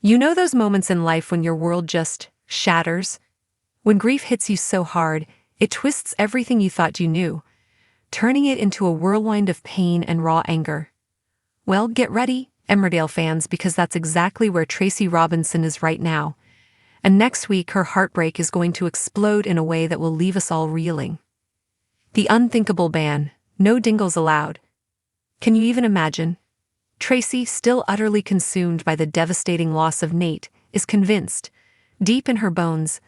You know those moments in life when your world just shatters? When grief hits you so hard, it twists everything you thought you knew, turning it into a whirlwind of pain and raw anger. Well, get ready, Emmerdale fans, because that's exactly where Tracy Robinson is right now. And next week, her heartbreak is going to explode in a way that will leave us all reeling. The unthinkable ban: no dingles allowed. Can you even imagine? Tracy, still utterly consumed by the devastating loss of Nate, is convinced, deep in her bones,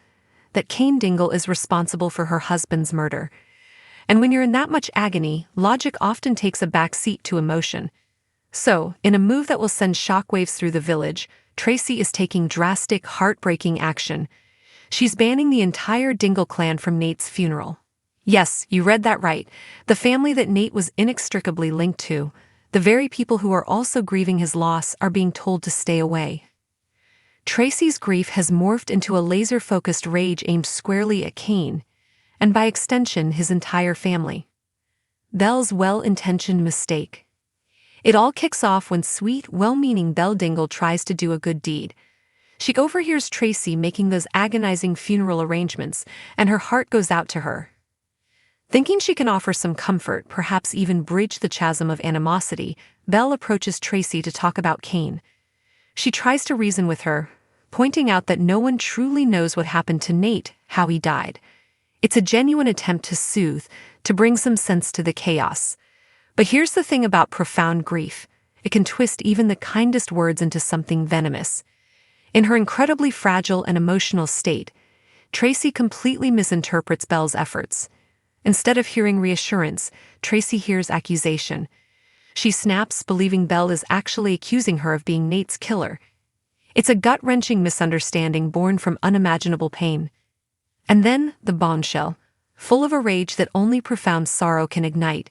that Kane Dingle is responsible for her husband's murder. And when you're in that much agony, logic often takes a back seat to emotion. So, in a move that will send shockwaves through the village, Tracy is taking drastic, heartbreaking action. She's banning the entire Dingle clan from Nate's funeral. Yes, you read that right. The family that Nate was inextricably linked to, the very people who are also grieving his loss, are being told to stay away. Tracy's grief has morphed into a laser-focused rage aimed squarely at Kane, and by extension his entire family. Belle's well-intentioned mistake. It all kicks off when sweet, well-meaning Belle Dingle tries to do a good deed. She overhears Tracy making those agonizing funeral arrangements, and her heart goes out to her. Thinking she can offer some comfort, perhaps even bridge the chasm of animosity, Belle approaches Tracy to talk about Kane. She tries to reason with her, pointing out that no one truly knows what happened to Nate, how he died. It's a genuine attempt to soothe, to bring some sense to the chaos. But here's the thing about profound grief: it can twist even the kindest words into something venomous. In her incredibly fragile and emotional state, Tracy completely misinterprets Belle's efforts. Instead of hearing reassurance, Tracy hears accusation. She snaps, believing Belle is actually accusing her of being Nate's killer. It's a gut-wrenching misunderstanding born from unimaginable pain. And then, the bombshell. Full of a rage that only profound sorrow can ignite,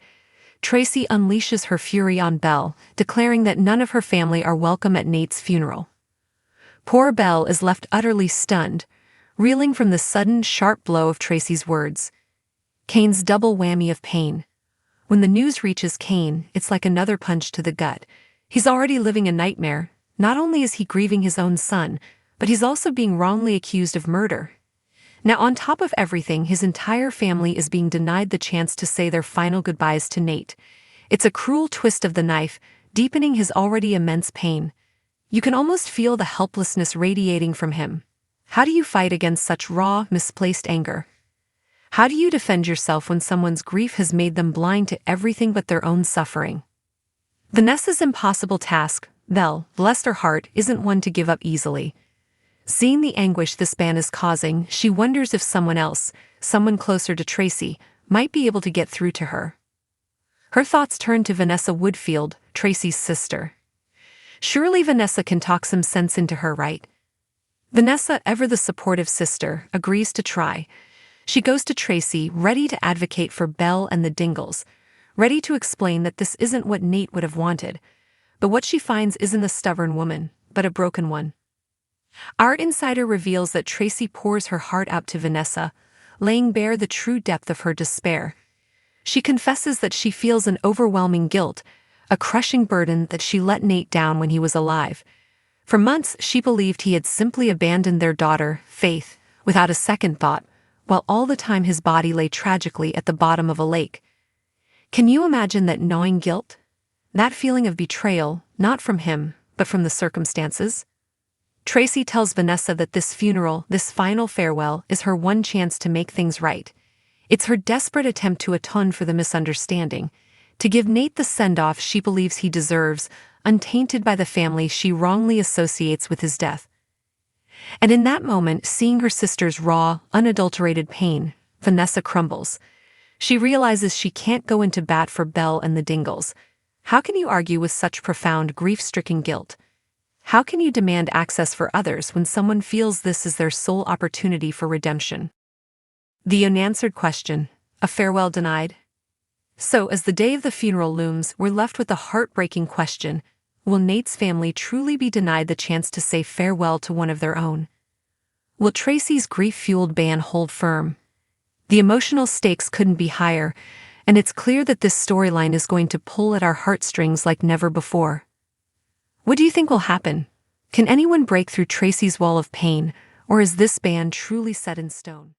Tracy unleashes her fury on Belle, declaring that none of her family are welcome at Nate's funeral. Poor Belle is left utterly stunned, reeling from the sudden, sharp blow of Tracy's words. Kane's double whammy of pain. When the news reaches Kane, it's like another punch to the gut. He's already living a nightmare. Not only is he grieving his own son, but he's also being wrongly accused of murder. Now, on top of everything, his entire family is being denied the chance to say their final goodbyes to Nate. It's a cruel twist of the knife, deepening his already immense pain. You can almost feel the helplessness radiating from him. How do you fight against such raw, misplaced anger? How do you defend yourself when someone's grief has made them blind to everything but their own suffering? Vanessa's impossible task, Belle, bless her heart, isn't one to give up easily. Seeing the anguish this ban is causing, she wonders if someone else, someone closer to Tracy, might be able to get through to her. Her thoughts turn to Vanessa Woodfield, Tracy's sister. Surely Vanessa can talk some sense into her, right? Vanessa, ever the supportive sister, agrees to try. She goes to Tracy, ready to advocate for Belle and the Dingles, ready to explain that this isn't what Nate would have wanted. But what she finds isn't a stubborn woman, but a broken one. Our insider reveals that Tracy pours her heart out to Vanessa, laying bare the true depth of her despair. She confesses that she feels an overwhelming guilt, a crushing burden that she let Nate down when he was alive. For months, she believed he had simply abandoned their daughter, Faith, without a second thought, while all the time his body lay tragically at the bottom of a lake. Can you imagine that gnawing guilt? That feeling of betrayal, not from him, but from the circumstances? Tracy tells Vanessa that this funeral, this final farewell, is her one chance to make things right. It's her desperate attempt to atone for the misunderstanding, to give Nate the send-off she believes he deserves, untainted by the family she wrongly associates with his death. And in that moment, seeing her sister's raw, unadulterated pain, Vanessa crumbles. She realizes she can't go into bat for Belle and the Dingles. How can you argue with such profound, grief-stricken guilt? How can you demand access for others when someone feels this is their sole opportunity for redemption? The unanswered question, a farewell denied? So, as the day of the funeral looms, we're left with the heartbreaking question: will Nate's family truly be denied the chance to say farewell to one of their own? Will Tracy's grief-fueled ban hold firm? The emotional stakes couldn't be higher, and it's clear that this storyline is going to pull at our heartstrings like never before. What do you think will happen? Can anyone break through Tracy's wall of pain, or is this band truly set in stone?